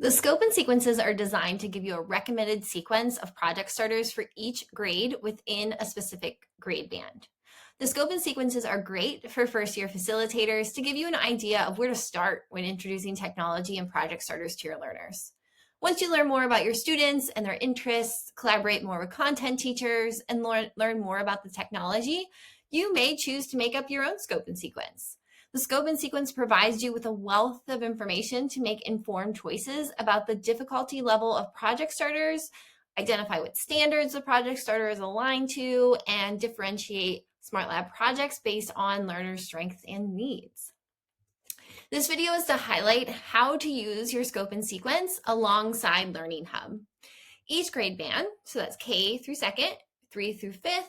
The scope and sequences are designed to give you a recommended sequence of project starters for each grade within a specific grade band. The scope and sequences are great for first-year facilitators to give you an idea of where to start when introducing technology and project starters to your learners. Once you learn more about your students and their interests, collaborate more with content teachers, and learn more about the technology, you may choose to make up your own scope and sequence. The scope and sequence provides you with a wealth of information to make informed choices about the difficulty level of project starters, identify what standards the project starter is aligned to, and differentiate Smart Lab projects based on learners' strengths and needs. This video is to highlight how to use your scope and sequence alongside LearningHub. Each grade band, so that's K through 2nd, 3 through 5th,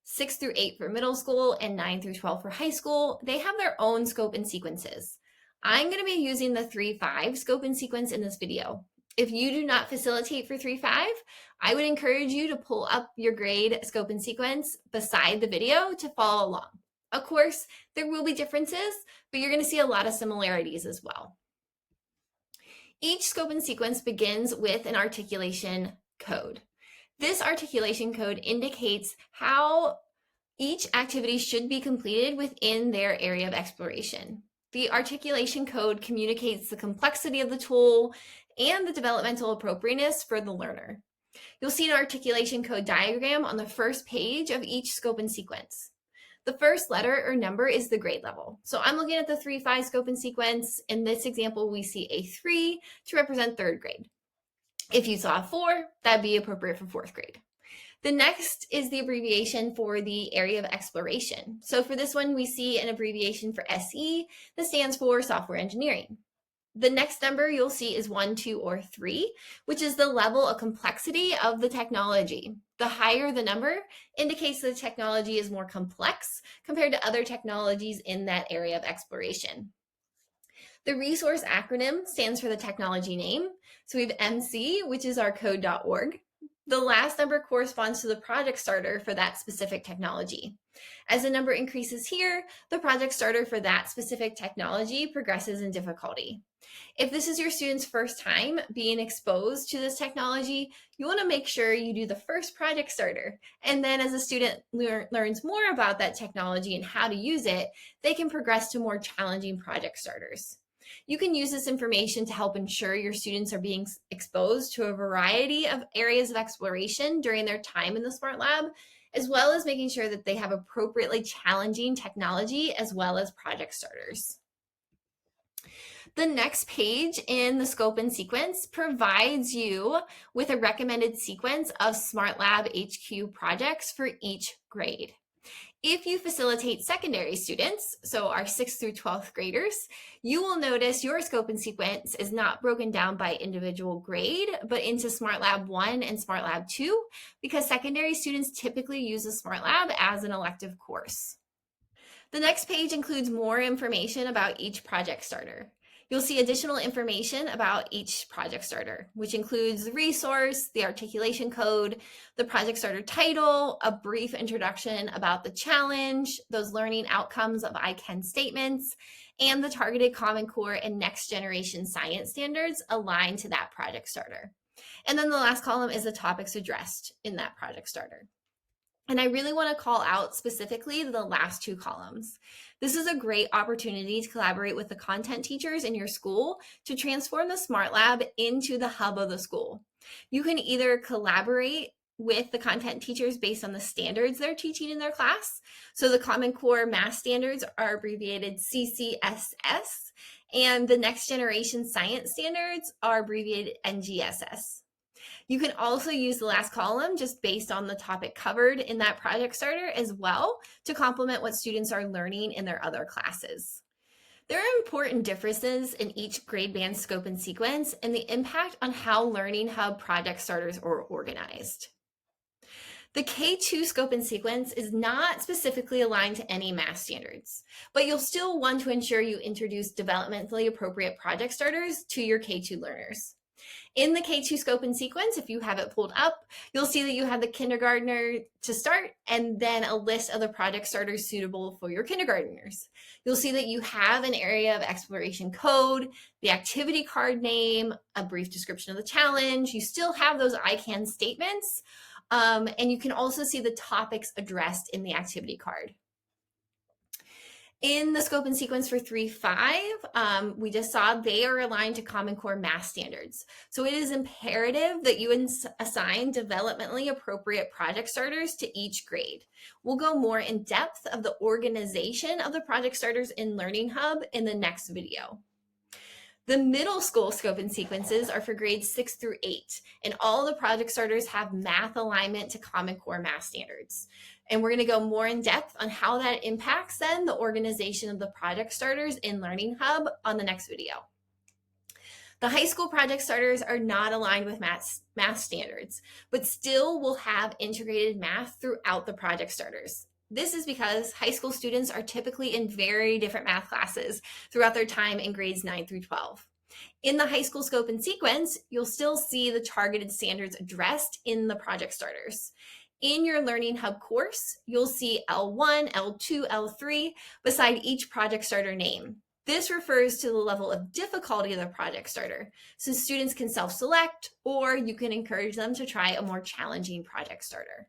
6 through 8 for middle school, and 9 through 12 for high school, they have their own scope and sequences. I'm going to be using the 3-5 scope and sequence in this video. If you do not facilitate for 3-5, I would encourage you to pull up your grade scope and sequence beside the video to follow along. Of course, there will be differences, but you're going to see a lot of similarities as well. Each scope and sequence begins with an articulation code. This articulation code indicates how each activity should be completed within their area of exploration. The articulation code communicates the complexity of the tool and the developmental appropriateness for the learner. You'll see an articulation code diagram on the first page of each scope and sequence. The first letter or number is the grade level. So I'm looking at the 3-5 scope and sequence. In this example, we see a 3 to represent 3rd grade. If you saw a 4, that'd be appropriate for 4th grade. The next is the abbreviation for the area of exploration. So for this one, we see an abbreviation for SE that stands for software engineering. The next number you'll see is 1, 2, or 3, which is the level of complexity of the technology. The higher the number indicates the technology is more complex compared to other technologies in that area of exploration. The resource acronym stands for the technology name. So we have MC, which is our code.org. The last number corresponds to the project starter for that specific technology. As the number increases here, the project starter for that specific technology progresses in difficulty. If this is your student's first time being exposed to this technology, you want to make sure you do the first project starter. And then as a student learns more about that technology and how to use it, they can progress to more challenging project starters. You can use this information to help ensure your students are being exposed to a variety of areas of exploration during their time in the Smart Lab, as well as making sure that they have appropriately challenging technology as well as project starters. The next page in the scope and sequence provides you with a recommended sequence of Smart Lab HQ projects for each grade. If you facilitate secondary students, so our 6th through 12th graders, you will notice your scope and sequence is not broken down by individual grade, but into Smart Lab 1 and Smart Lab 2, because secondary students typically use the Smart Lab as an elective course. The next page includes more information about each project starter. You'll see additional information about each project starter, which includes the resource, the articulation code, the project starter title, a brief introduction about the challenge, those learning outcomes of I can statements, and the targeted Common Core and next generation science standards aligned to that project starter. And then the last column is the topics addressed in that project starter. And I really want to call out specifically the last 2 columns. This is a great opportunity to collaborate with the content teachers in your school to transform the Smart Lab into the hub of the school. You can either collaborate with the content teachers based on the standards they're teaching in their class. So the Common Core math standards are abbreviated CCSS, and the next generation science standards are abbreviated NGSS. You can also use the last column just based on the topic covered in that project starter as well to complement what students are learning in their other classes. There are important differences in each grade band scope and sequence and the impact on how LearningHub project starters are organized. The K2 scope and sequence is not specifically aligned to any math standards, but you'll still want to ensure you introduce developmentally appropriate project starters to your K2 learners. In the K2 scope and sequence, if you have it pulled up, you'll see that you have the kindergartner to start and then a list of the project starters suitable for your kindergartners. You'll see that you have an area of exploration code, the activity card name, a brief description of the challenge. You still have those I can statements, and you can also see the topics addressed in the activity card. In the scope and sequence for 3.5, we just saw they are aligned to Common Core math standards. So it is imperative that you assign developmentally appropriate project starters to each grade. We'll go more in depth of the organization of the project starters in LearningHub in the next video. The middle school scope and sequences are for grades 6 through 8, and all the project starters have math alignment to Common Core math standards. And we're going to go more in depth on how that impacts then the organization of the project starters in LearningHub on the next video. The high school project starters are not aligned with math standards, but still will have integrated math throughout the project starters. This is because high school students are typically in very different math classes throughout their time in grades 9 through 12. In the high school scope and sequence, you'll still see the targeted standards addressed in the project starters. In your LearningHub course, you'll see L1, L2, L3 beside each project starter name. This refers to the level of difficulty of the project starter, so students can self-select or you can encourage them to try a more challenging project starter.